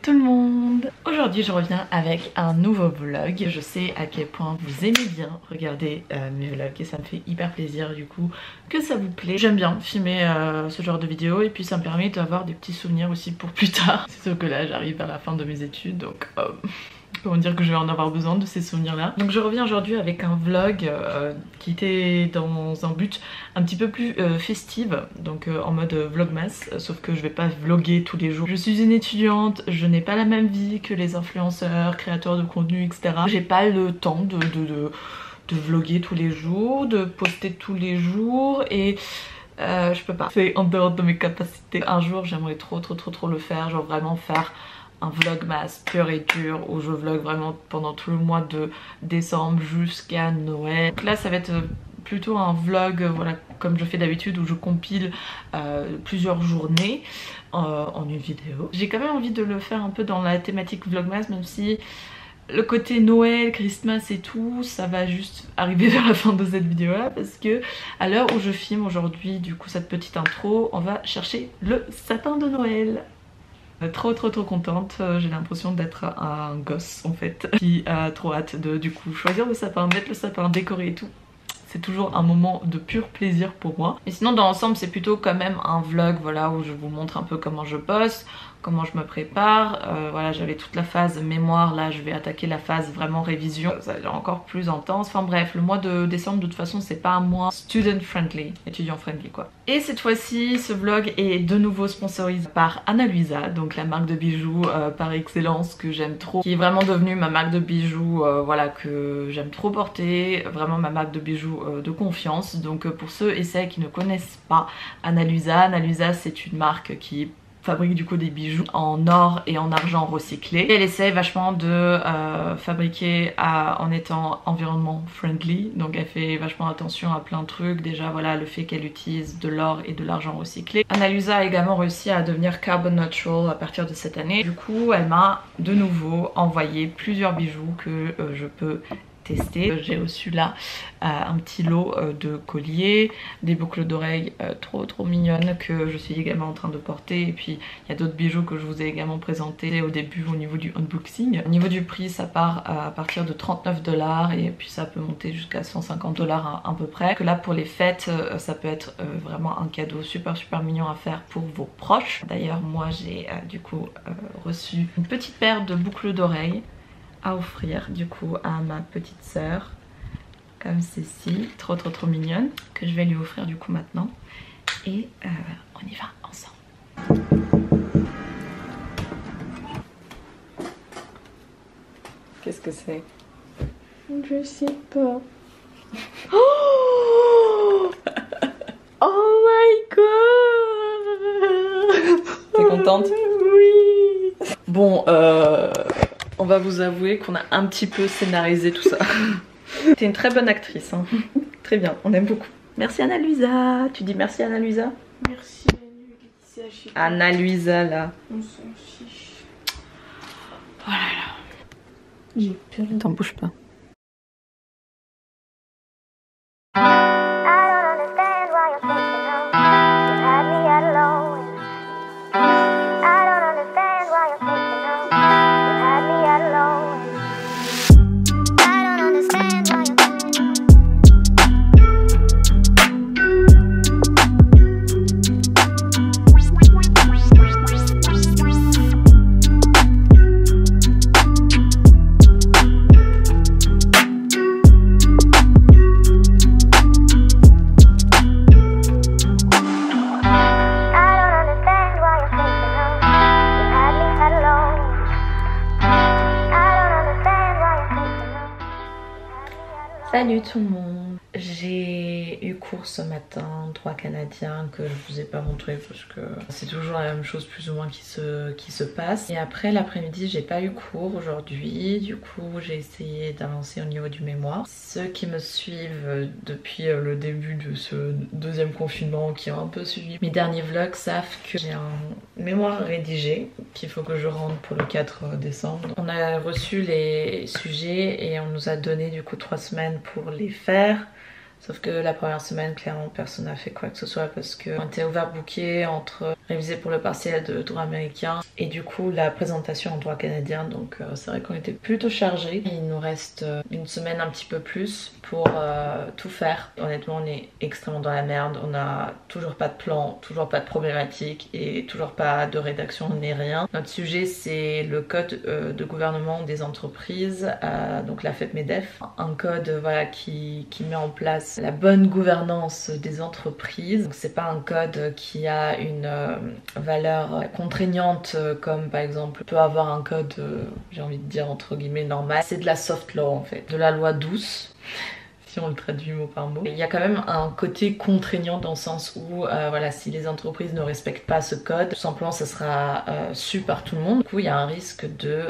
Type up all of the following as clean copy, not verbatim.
tout le monde. Aujourd'hui je reviens avec un nouveau vlog. Je sais à quel point vous aimez bien regarder mes vlogs et ça me fait hyper plaisir du coup que ça vous plaît. J'aime bien filmer ce genre de vidéos et puis ça me permet d'avoir des petits souvenirs aussi pour plus tard. C'est sûr que là j'arrive à la fin de mes études donc comment dire que je vais en avoir besoin de ces souvenirs là. Donc je reviens aujourd'hui avec un vlog qui était dans un but un petit peu plus festive, donc en mode vlogmas, sauf que je vais pas vlogger tous les jours. Je suis une étudiante, je n'ai pas la même vie que les influenceurs, créateurs de contenu, etc. J'ai pas le temps de vlogger tous les jours, de poster tous les jours et je peux pas. C'est en dehors de mes capacités. Un jour j'aimerais trop le faire, genre vraiment faire un vlogmas pur et dur où je vlog vraiment pendant tout le mois de décembre jusqu'à Noël. Donc là ça va être plutôt un vlog voilà, comme je fais d'habitude où je compile plusieurs journées en une vidéo. J'ai quand même envie de le faire un peu dans la thématique vlogmas, même si le côté Noël, Christmas et tout, ça va juste arriver vers la fin de cette vidéo là parce que à l'heure où je filme aujourd'hui du coup cette petite intro, on va chercher le sapin de Noël. Trop contente, j'ai l'impression d'être un gosse en fait qui a trop hâte de du coup choisir le sapin, mettre le sapin, décorer et tout. C'est toujours un moment de pur plaisir pour moi. Et sinon dans l'ensemble c'est plutôt quand même un vlog voilà, où je vous montre un peu comment je bosse, comment je me prépare. Voilà, j'avais toute la phase mémoire, là je vais attaquer la phase vraiment révision. Ça va être encore plus intense. Enfin bref, le mois de décembre de toute façon c'est pas un mois student friendly, étudiant friendly quoi. Et cette fois-ci ce vlog est de nouveau sponsorisé par Ana Luisa, donc la marque de bijoux par excellence que j'aime trop, qui est vraiment devenue ma marque de bijoux voilà, que j'aime trop porter, vraiment ma marque de bijoux de confiance. Donc pour ceux et celles qui ne connaissent pas Ana Luisa c'est une marque qui fabrique du coup des bijoux en or et en argent recyclé. Et elle essaie vachement de fabriquer en étant environnement friendly, donc elle fait vachement attention à plein de trucs. Déjà voilà, le fait qu'elle utilise de l'or et de l'argent recyclé. Ana Luisa a également réussi à devenir carbon neutral à partir de cette année. Du coup elle m'a de nouveau envoyé plusieurs bijoux que je peux tester. J'ai reçu là un petit lot de colliers, des boucles d'oreilles trop mignonnes que je suis également en train de porter, et puis il y a d'autres bijoux que je vous ai également présentés au début au niveau du unboxing. Au niveau du prix ça part à partir de 39 $ et puis ça peut monter jusqu'à 150 $ à peu près. Que là pour les fêtes ça peut être vraiment un cadeau super mignon à faire pour vos proches. D'ailleurs moi j'ai du coup reçu une petite paire de boucles d'oreilles à offrir du coup à ma petite sœur, comme ceci, trop mignonne, que je vais lui offrir du coup maintenant. Et on y va ensemble. Qu'est-ce que c'est? Je sais pas. Oh, oh my god. T'es contente? Oui. Bon on va vous avouer qu'on a un petit peu scénarisé tout ça. T'es une très bonne actrice, hein. Très bien, on aime beaucoup. Merci Ana Luisa. Tu dis merci Ana Luisa? Merci Ana Luisa là. On s'en fiche. Oh là là. J'ai peur. T'en bouge pas. Salut tout le monde. J'ai eu cours ce matin, droit canadien, que je vous ai pas montré parce que c'est toujours la même chose plus ou moins qui se passe. Et après l'après-midi j'ai pas eu cours aujourd'hui, du coup j'ai essayé d'avancer au niveau du mémoire. Ceux qui me suivent depuis le début de ce deuxième confinement, qui ont un peu suivi mes derniers vlogs, savent que j'ai un mémoire rédigé qu'il faut que je rende pour le 4 décembre. On a reçu les sujets et on nous a donné du coup 3 semaines pour les faire. Sauf que la première semaine, clairement, personne n'a fait quoi que ce soit parce qu'on était overbooké entre réviser pour le partiel de droit américain et du coup la présentation en droit canadien. Donc c'est vrai qu'on était plutôt chargés. Il nous reste une semaine un petit peu plus pour tout faire. Honnêtement, on est extrêmement dans la merde. On n'a toujours pas de plan, toujours pas de problématique et toujours pas de rédaction ni rien. Notre sujet, c'est le code de gouvernement des entreprises, donc la FEP-MEDEF. Un code voilà, qui met en place la bonne gouvernance des entreprises. Donc c'est pas un code qui a une valeur contraignante comme par exemple peut avoir un code, j'ai envie de dire entre guillemets normal. C'est de la soft law en fait, de la loi douce. Si on le traduit mot par mot. Il y a quand même un côté contraignant dans le sens où voilà, si les entreprises ne respectent pas ce code, tout simplement ça sera su par tout le monde. Du coup il y a un risque de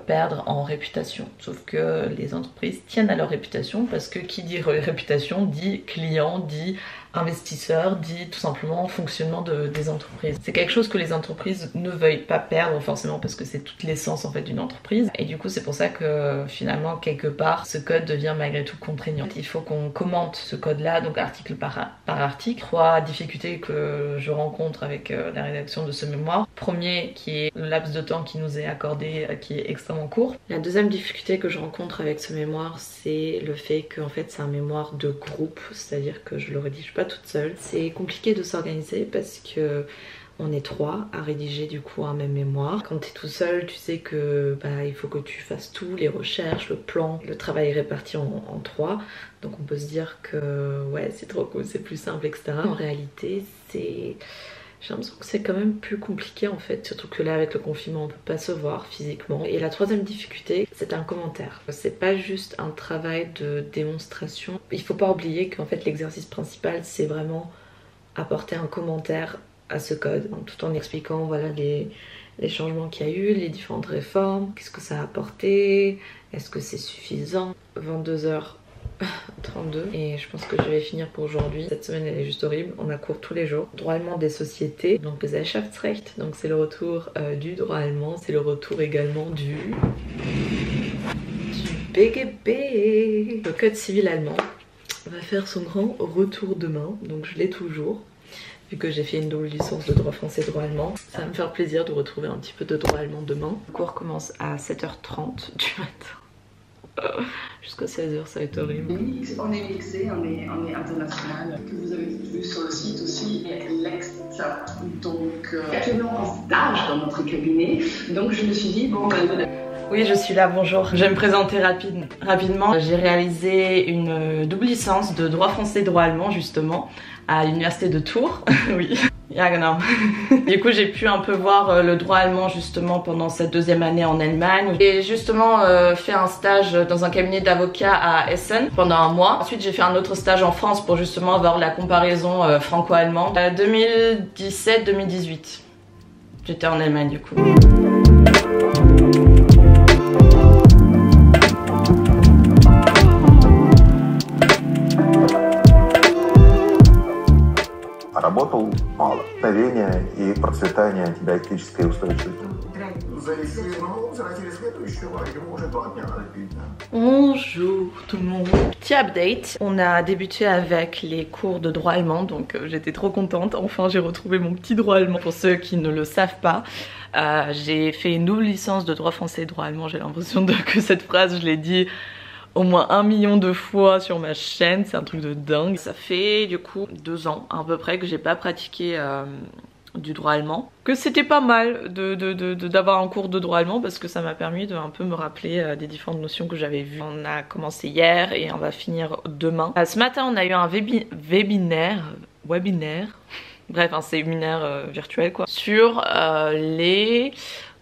perdre en réputation. Sauf que les entreprises tiennent à leur réputation parce que qui dit réputation dit client, dit investisseur, dit tout simplement fonctionnement des entreprises. C'est quelque chose que les entreprises ne veuillent pas perdre forcément parce que c'est toute l'essence en fait d'une entreprise. Et du coup c'est pour ça que finalement quelque part ce code devient malgré tout contraignant. Il faut qu'on commente ce code là, donc article par article. 3 difficultés que je rencontre avec la rédaction de ce mémoire. Premier qui est le laps de temps qui nous est accordé qui est extrêmement court. La deuxième difficulté que je rencontre avec ce mémoire, c'est le fait qu'en fait c'est un mémoire de groupe, c'est-à-dire que je le rédige pas toute seule. C'est compliqué de s'organiser parce que on est 3 à rédiger du coup un même mémoire. Quand t'es tout seul, tu sais que il faut que tu fasses tout, les recherches, le plan, le travail est réparti en 3. Donc on peut se dire que ouais c'est trop cool, c'est plus simple, etc. En réalité j'ai l'impression que c'est quand même plus compliqué en fait, surtout que là avec le confinement on peut pas se voir physiquement. Et la troisième difficulté, c'est un commentaire. C'est pas juste un travail de démonstration. Il faut pas oublier qu'en fait l'exercice principal c'est vraiment apporter un commentaire à ce code, tout en expliquant voilà les changements qu'il y a eu, les différentes réformes, qu'est-ce que ça a apporté, est-ce que c'est suffisant. 22h32 et je pense que je vais finir pour aujourd'hui. Cette semaine elle est juste horrible, on a cours tous les jours. Droit allemand des sociétés, donc Gesellschaftsrecht, donc c'est le retour du droit allemand, c'est le retour également du BGB. Le code civil allemand va faire son grand retour demain, donc je l'ai toujours. Vu que j'ai fait une double licence de droit français et droit allemand, ça va me faire plaisir de retrouver un petit peu de droit allemand demain. Le cours commence à 7h30 du matin. Jusqu'à 16h, ça va être horrible. On est mixé, on est international. Que vous avez vu sur le site aussi, Lex. Donc, actuellement en stage dans notre cabinet. Donc, je me suis dit, bon, oui, je suis là, bonjour. Je vais me présenter rapidement. J'ai réalisé une double licence de droit français et droit allemand, justement, à l'université de Tours. Oui. Ja, genau. Du coup, j'ai pu un peu voir le droit allemand justement pendant cette deuxième année en Allemagne. J'ai justement fait un stage dans un cabinet d'avocats à Essen pendant un mois. Ensuite, j'ai fait un autre stage en France pour justement avoir la comparaison franco-allemande. 2017-2018. J'étais en Allemagne du coup. Работал мало. Вдохновение и процветание антибиотической устойчивости. Bonjour tout le monde. Petit update, on a débuté avec les cours de droit allemand, donc j'étais trop contente. Enfin j'ai retrouvé mon petit droit allemand. Pour ceux qui ne le savent pas, j'ai fait une double licence de droit français et droit allemand. J'ai l'impression que cette phrase je l'ai dit au moins 1 million de fois sur ma chaîne, c'est un truc de dingue. Ça fait du coup 2 ans à peu près que j'ai pas pratiqué du droit allemand. Que c'était pas mal d'avoir un cours de droit allemand parce que ça m'a permis de un peu me rappeler des différentes notions que j'avais vues. On a commencé hier et on va finir demain. Ce matin on a eu un webinaire, bref un séminaire virtuel quoi, sur les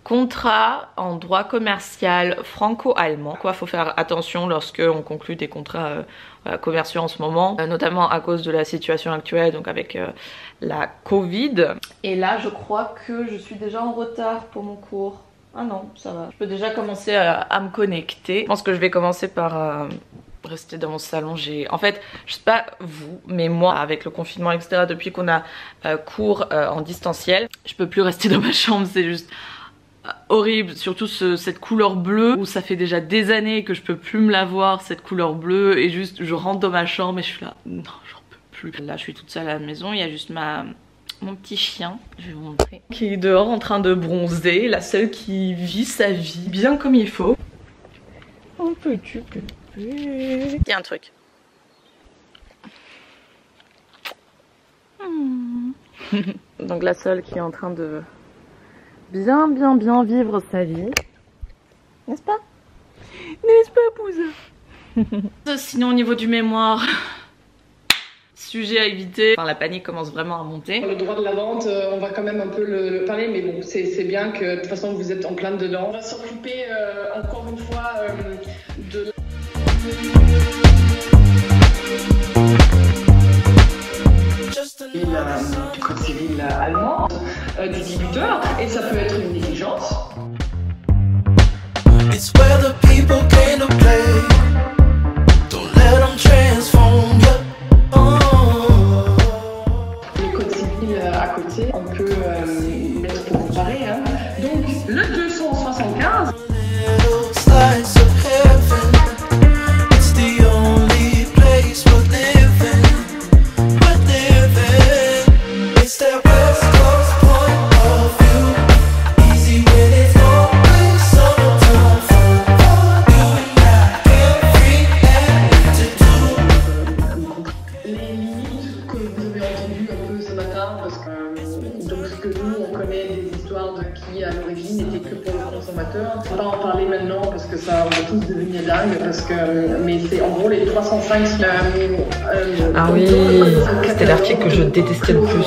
contrat en droit commercial franco-allemand. Quoi, faut faire attention lorsque on conclut des contrats commerciaux en ce moment, notamment à cause de la situation actuelle, donc avec la Covid. Et là, je crois que je suis déjà en retard pour mon cours. Ah non, ça va. Je peux déjà commencer à me connecter. Je pense que je vais commencer par rester dans mon salon. En fait, je sais pas vous, mais moi, avec le confinement, etc., depuis qu'on a cours en distanciel, je peux plus rester dans ma chambre, c'est juste horrible, surtout cette couleur bleue où ça fait déjà des années que je peux plus me la voir, cette couleur bleue, et juste je rentre dans ma chambre et je suis là, non j'en peux plus. Là je suis toute seule à la maison, il y a juste ma mon petit chien, je vais vous montrer, qui est dehors en train de bronzer, la seule qui vit sa vie bien comme il faut. Un petit pépé. Il y a un truc. Donc la seule qui est en train de bien vivre sa vie. N'est-ce pas? N'est-ce pas, Pouza? Sinon au niveau du mémoire, sujet à éviter. Enfin la panique commence vraiment à monter. Le droit de la vente, on va quand même un peu le parler, mais bon, c'est bien que de toute façon vous êtes en plein dedans. On va s'occuper encore une fois de... du code civil allemand, du débiteur, et ça peut être une négligence. It's where the people came to play. Don't let them transform you. Oh. Le code civil à côté, on peut mettre pour comparer. Hein. Donc le 275. On va pas en parler maintenant parce que ça on va tous devenir dingue parce que mais c'est en gros les 305 ah oui, c'était l'article que je détestais le plus.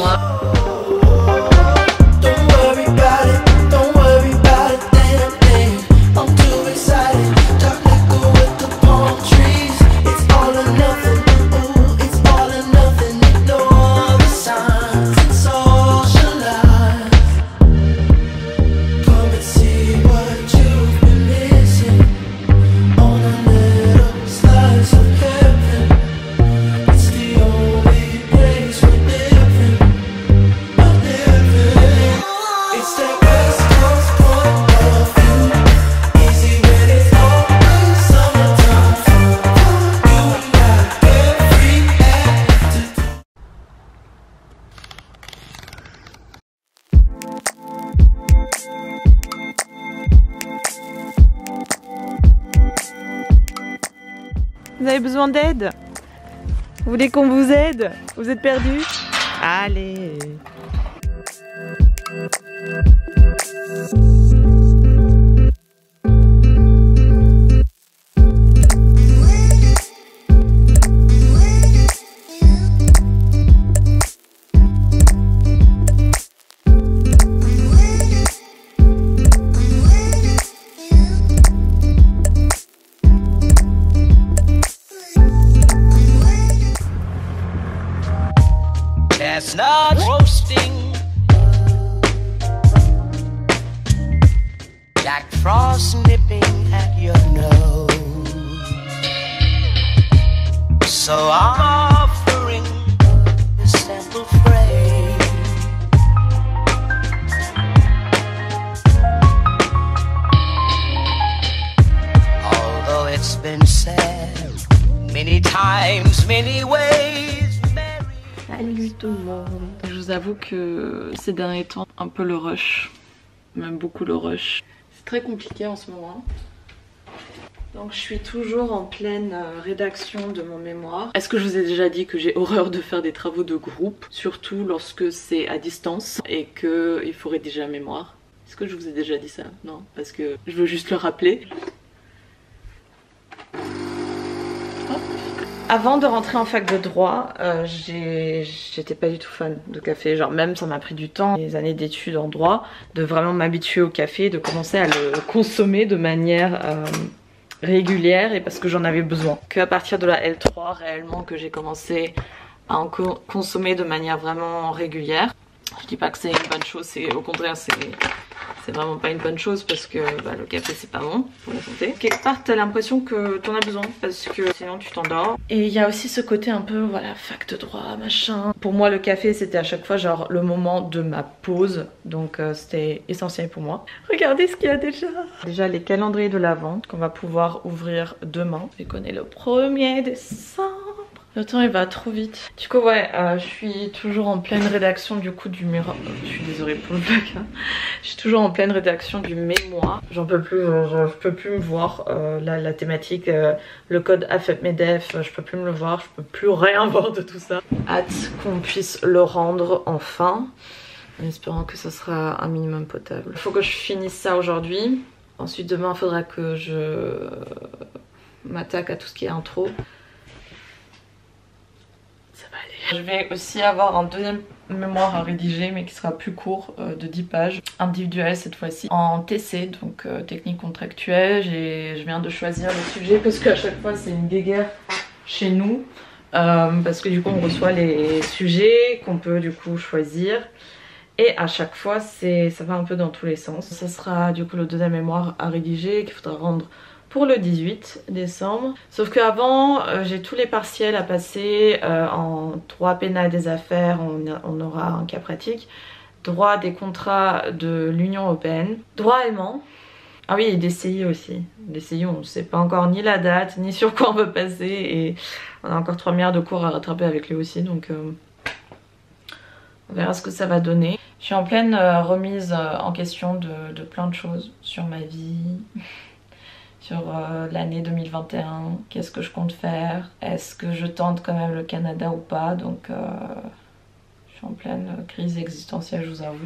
Vous avez besoin d'aide? Vous voulez qu'on vous aide? Vous êtes perdu? Allez! Chestnut roasting, Jack Frost nipping at your nose. So I'm offering this simple phrase. Although it's been said many times, many ways. Salut tout le monde. Je vous avoue que ces derniers temps, un peu le rush, même beaucoup le rush. C'est très compliqué en ce moment. Donc je suis toujours en pleine rédaction de mon mémoire. Est-ce que je vous ai déjà dit que j'ai horreur de faire des travaux de groupe, surtout lorsque c'est à distance et qu'il faut rédiger un mémoire? Est-ce que je vous ai déjà dit ça? Non, parce que je veux juste le rappeler. Avant de rentrer en fac de droit, j'étais pas du tout fan de café. Genre même ça m'a pris du temps, des années d'études en droit, de vraiment m'habituer au café, de commencer à le consommer de manière régulière et parce que j'en avais besoin. Qu'à partir de la L3 réellement que j'ai commencé à en consommer de manière vraiment régulière. Je dis pas que c'est une bonne chose, c'est au contraire c'est vraiment pas une bonne chose parce que bah, le café c'est pas bon pour la santé. Quelque part t'as l'impression que t'en as besoin parce que sinon tu t'endors. Et il y a aussi ce côté un peu voilà fac de droit machin. Pour moi le café c'était à chaque fois genre le moment de ma pause, donc c'était essentiel pour moi. Regardez ce qu'il y a déjà. Déjà les calendriers de l'Avent qu'on va pouvoir ouvrir demain. Je connais le 1er décembre. Le temps il va trop vite. Du coup ouais, je suis toujours en pleine rédaction du coup du mémoire. Je suis désolée pour le bac. Hein. Je suis toujours en pleine rédaction du mémoire. J'en peux plus, je peux plus me voir. La thématique, le code AFEP-MEDEF, je peux plus me le voir. Je peux plus rien voir de tout ça. Hâte qu'on puisse le rendre enfin. En espérant que ça sera un minimum potable. Il faut que je finisse ça aujourd'hui. Ensuite demain il faudra que je m'attaque à tout ce qui est intro. Je vais aussi avoir un deuxième mémoire à rédiger mais qui sera plus court, de 10 pages, individuel cette fois-ci, en TC, donc technique contractuelle. Je viens de choisir le sujet parce qu'à chaque fois c'est une guéguerre chez nous, parce que du coup on reçoit les sujets qu'on peut du coup choisir et à chaque fois ça va un peu dans tous les sens. Ça sera du coup le deuxième mémoire à rédiger qu'il faudra rendre pour le 18 décembre. Sauf qu'avant, j'ai tous les partiels à passer en droit pénal des affaires, on aura un cas pratique, droit des contrats de l'Union européenne, droit allemand, ah oui et des CI aussi. Des CI on ne sait pas encore ni la date, ni sur quoi on va passer et on a encore 3 milliards de cours à rattraper avec lui aussi donc on verra ce que ça va donner. Je suis en pleine remise en question de plein de choses sur ma vie. Sur l'année 2021, qu'est-ce que je compte faire, est-ce que je tente quand même le Canada ou pas, donc je suis en pleine crise existentielle, je vous avoue.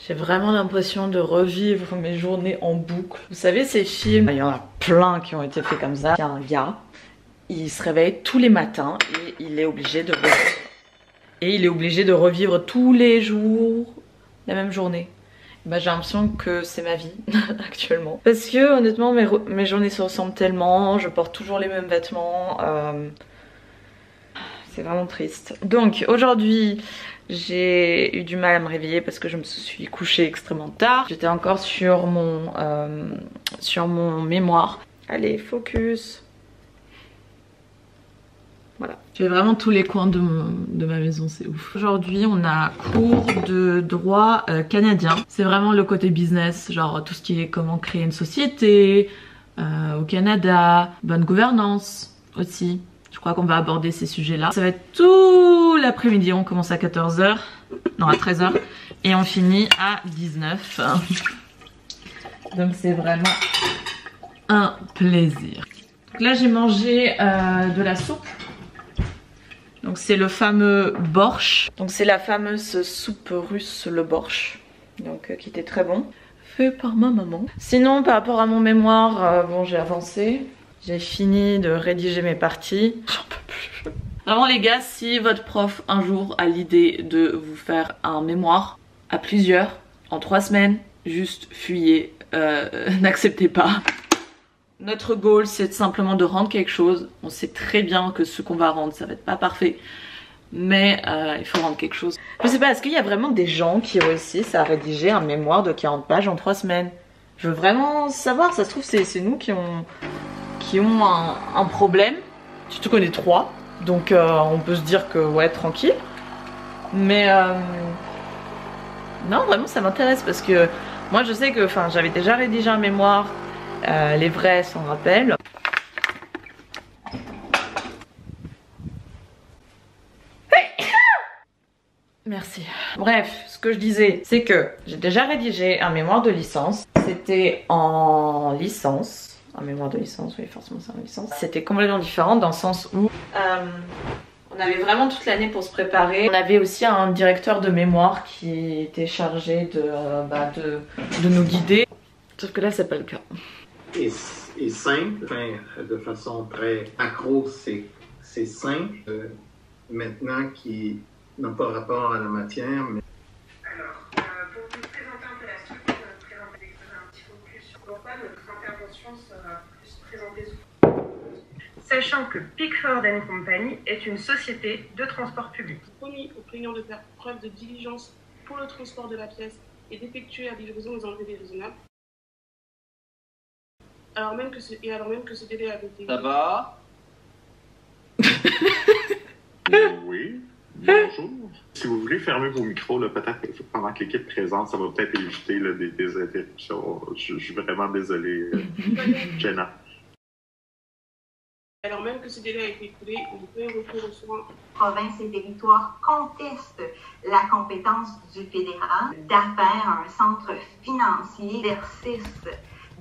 J'ai vraiment l'impression de revivre mes journées en boucle. Vous savez ces films, il y en a plein qui ont été faits comme ça. Il y a un gars, il se réveille tous les matins et il est obligé de revivre. Et il est obligé de revivre tous les jours la même journée. Bah, j'ai l'impression que c'est ma vie actuellement. Parce que honnêtement mes journées se ressemblent tellement, je porte toujours les mêmes vêtements. C'est vraiment triste. Donc aujourd'hui j'ai eu du mal à me réveiller parce que je me suis couchée extrêmement tard. J'étais encore sur mon mémoire. Allez, focus. Voilà. J'ai vraiment tous les coins de ma maison, c'est ouf. Aujourd'hui on a cours de droit canadien. C'est vraiment le côté business, genre tout ce qui est comment créer une société au Canada, bonne gouvernance aussi. Je crois qu'on va aborder ces sujets-là. Ça va être tout l'après-midi, on commence à 14h, non à 13h, et on finit à 19h. Donc c'est vraiment un plaisir. Donc là j'ai mangé de la soupe. Donc c'est le fameux borsch. Donc c'est la fameuse soupe russe, le borsch. Donc qui était très bon. Fait par ma maman. Sinon par rapport à mon mémoire, bon j'ai avancé. J'ai fini de rédiger mes parties. J'en peux plus. Vraiment les gars, si votre prof un jour a l'idée de vous faire un mémoire à plusieurs en 3 semaines, juste fuyez, n'acceptez pas. Notre goal c'est simplement de rendre quelque chose. On sait très bien que ce qu'on va rendre ça va être pas parfait, mais il faut rendre quelque chose. Je sais pas, est-ce qu'il y a vraiment des gens qui réussissent à rédiger un mémoire de 40 pages en 3 semaines? Je veux vraiment savoir, ça se trouve c'est nous qui ont un problème. Tu connais 3, donc on peut se dire que ouais tranquille, mais non vraiment ça m'intéresse parce que moi je sais que j'avais déjà rédigé un mémoire, les vrais s'en rappellent. Merci. Bref, ce que je disais, c'est que j'ai déjà rédigé un mémoire de licence. C'était en licence. Un mémoire de licence, oui, forcément c'est en licence. C'était complètement différent dans le sens où On avait vraiment toute l'année pour se préparer. On avait aussi un directeur de mémoire qui était chargé de nous guider. Sauf que là, c'est pas le cas. Et simple, enfin, de façon très accro, c'est simple. Maintenant, qui n'a pas rapport à la matière. Mais... Alors, pour vous présenter un peu la structure de notre présentation, un petit focus sur pourquoi notre intervention sera plus présentée sous. Sachant que Pickford & Company est une société de transport public. Promis aux plaignants de faire preuve de diligence pour le transport de la pièce et d'effectuer la livraison aux enlevés déraisonnables. Alors même que ce délai avait été... Ça va? Oui, bonjour. Si vous voulez fermer vos micros, peut-être pendant que l'équipe présente, ça va peut-être éviter là, des interruptions. Je suis vraiment désolé, Jenna. Alors même que ce délai a été écoulé, on peut recours aux soins. Provinces et territoires contestent la compétence du fédéral d'affaire un centre financier d'exercice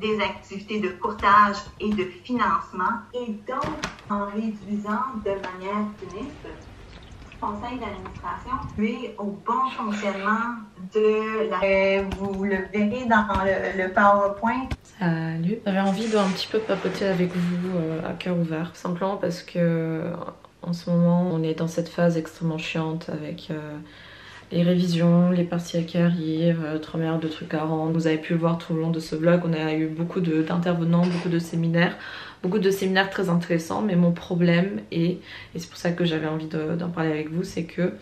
des activités de courtage et de financement, et donc en réduisant de manière funeste le conseil d'administration puis au bon fonctionnement de la... vous le verrez dans le PowerPoint. Salut. J'avais envie d'un petit peu papoter avec vous à cœur ouvert, simplement parce que en ce moment on est dans cette phase extrêmement chiante avec les révisions, les partiels qui arrivent, 3 milliards de trucs à rendre. Vous avez pu le voir tout le long de ce vlog, on a eu beaucoup d'intervenants, beaucoup de séminaires très intéressants, mais mon problème et c'est pour ça que j'avais envie d'en parler avec vous, c'est que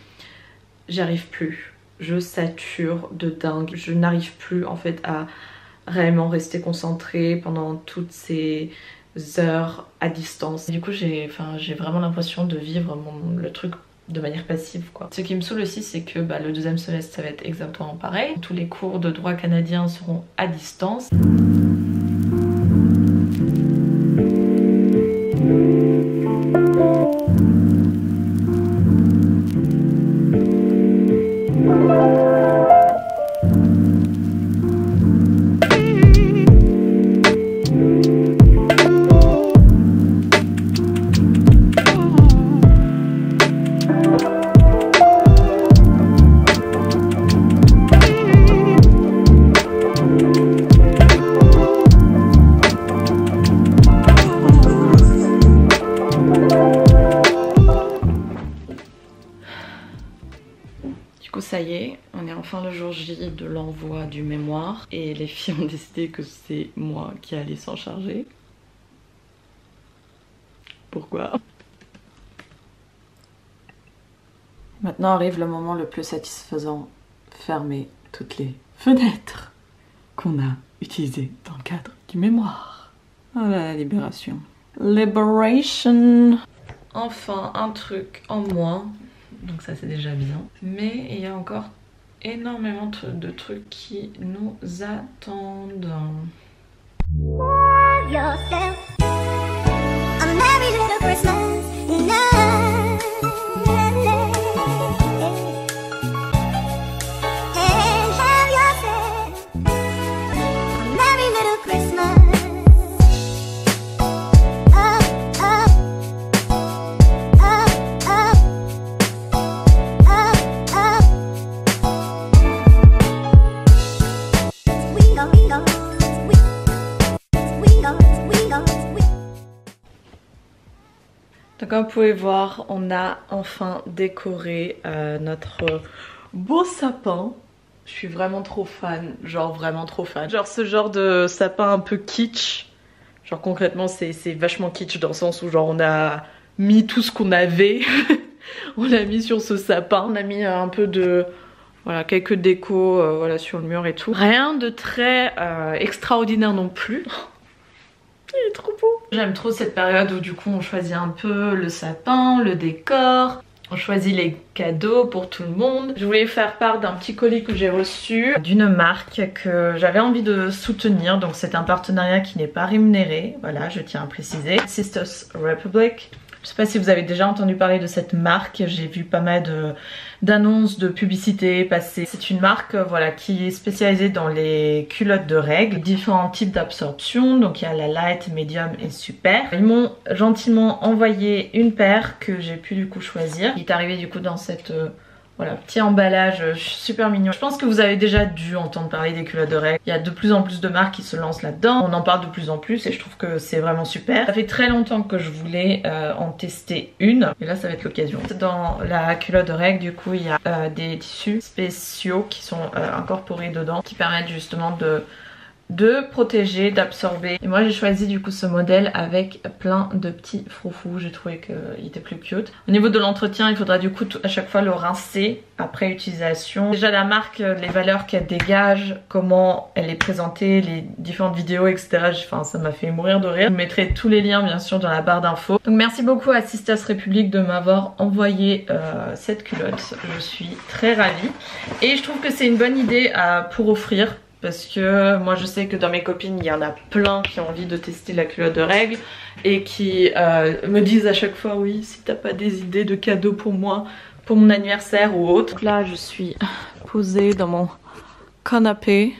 j'y arrive plus. Je sature de dingue, je n'arrive plus en fait à réellement rester concentrée pendant toutes ces heures à distance. Du coup j'ai vraiment l'impression de vivre le truc de manière passive quoi. Ce qui me saoule aussi c'est que le deuxième semestre ça va être exactement pareil. Tous les cours de droit canadien seront à distance. Ça y est, on est enfin le jour J de l'envoi du mémoire et les filles ont décidé que c'est moi qui allais s'en charger. Pourquoi? Maintenant arrive le moment le plus satisfaisant, fermer toutes les fenêtres qu'on a utilisées dans le cadre du mémoire. Voilà la libération. Liberation. Enfin un truc en moins. Donc ça c'est déjà bien. Mais il y a encore énormément de trucs qui nous attendent. Donc comme vous pouvez voir, on a enfin décoré notre beau sapin. Je suis vraiment trop fan, genre vraiment trop fan. Genre ce genre de sapin un peu kitsch. Genre concrètement c'est vachement kitsch dans le sens où genre on a mis tout ce qu'on avait. On l'a mis sur ce sapin, on a mis un peu de... Voilà, quelques décos voilà, sur le mur et tout. Rien de très extraordinaire non plus. Il est trop beau. J'aime trop cette période où du coup on choisit un peu le sapin, le décor. On choisit les cadeaux pour tout le monde. Je voulais faire part d'un petit colis que j'ai reçu d'une marque que j'avais envie de soutenir. Donc c'est un partenariat qui n'est pas rémunéré. Voilà, je tiens à préciser. Sisters Republic. Je sais pas si vous avez déjà entendu parler de cette marque, j'ai vu pas mal d'annonces, de publicités passer. C'est une marque voilà, qui est spécialisée dans les culottes de règles, différents types d'absorption, donc il y a la light, medium et super. Ils m'ont gentiment envoyé une paire que j'ai pu du coup choisir. Il est arrivé du coup dans cette... voilà, petit emballage super mignon. Je pense que vous avez déjà dû entendre parler des culottes de règles. Il y a de plus en plus de marques qui se lancent là-dedans. On en parle de plus en plus et je trouve que c'est vraiment super. Ça fait très longtemps que je voulais en tester une. Et là, ça va être l'occasion. Dans la culotte de règles, du coup, il y a des tissus spéciaux qui sont incorporés dedans, qui permettent justement de protéger, d'absorber. Et moi j'ai choisi du coup ce modèle avec plein de petits froufous, j'ai trouvé qu'il était plus cute. Au niveau de l'entretien, il faudra du coup à chaque fois le rincer après utilisation. Déjà la marque, les valeurs qu'elle dégage, comment elle est présentée, les différentes vidéos etc. Enfin ça m'a fait mourir de rire. Je mettrai tous les liens bien sûr dans la barre d'infos. Donc merci beaucoup à Sisters Republic de m'avoir envoyé cette culotte. Je suis très ravie. Et je trouve que c'est une bonne idée pour offrir. Parce que moi je sais que dans mes copines il y en a plein qui ont envie de tester la culotte de règles et qui me disent à chaque fois oui si t'as pas des idées de cadeaux pour moi pour mon anniversaire ou autre. Donc là je suis posée dans mon canapé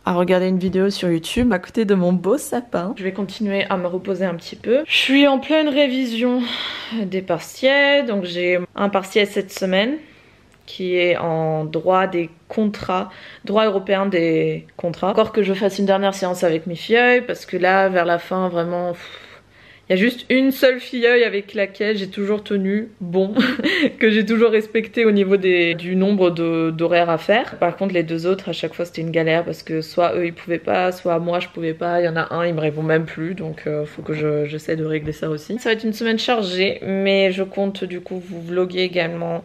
à regarder une vidéo sur YouTube à côté de mon beau sapin. Je vais continuer à me reposer un petit peu. Je suis en pleine révision des partiels, donc j'ai un partiel cette semaine qui est en droit des contrats, droit européen des contrats. Encore que je fasse une dernière séance avec mes filleuls parce que là vers la fin vraiment il y a juste une seule filleule avec laquelle j'ai toujours tenu bon que j'ai toujours respecté au niveau du nombre d'horaires à faire. Par contre les deux autres à chaque fois c'était une galère parce que soit eux ils pouvaient pas, soit moi je pouvais pas. Il y en a un il me répond même plus donc faut que j'essaie de régler ça aussi. Ça va être une semaine chargée mais je compte du coup vous vloguer également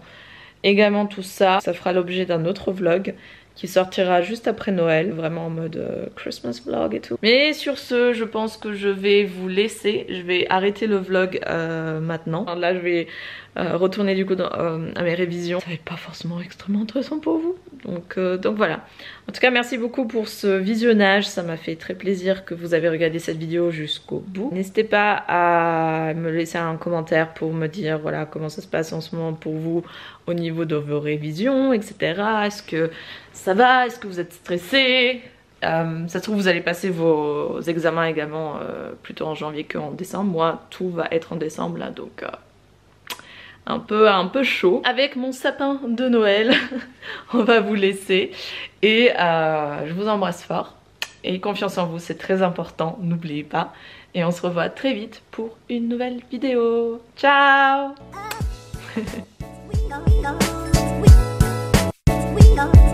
tout ça. Ça fera l'objet d'un autre vlog qui sortira juste après Noël, vraiment en mode Christmas vlog et tout. Mais sur ce, je pense que je vais vous laisser. Je vais arrêter le vlog maintenant. Là, je vais retourner du coup à mes révisions. Ça va pas forcément extrêmement intéressant pour vous. Donc voilà. En tout cas, merci beaucoup pour ce visionnage. Ça m'a fait très plaisir que vous avez regardé cette vidéo jusqu'au bout. N'hésitez pas à me laisser un commentaire pour me dire voilà comment ça se passe en ce moment pour vous au niveau de vos révisions, etc. Est-ce que ça va? Est-ce que vous êtes stressé? Ça se trouve vous allez passer vos examens également plutôt en janvier qu'en décembre. Moi tout va être en décembre là donc un peu chaud. Avec mon sapin de Noël on va vous laisser et je vous embrasse fort et confiance en vous, c'est très important, n'oubliez pas, et on se revoit très vite pour une nouvelle vidéo. Ciao. We go.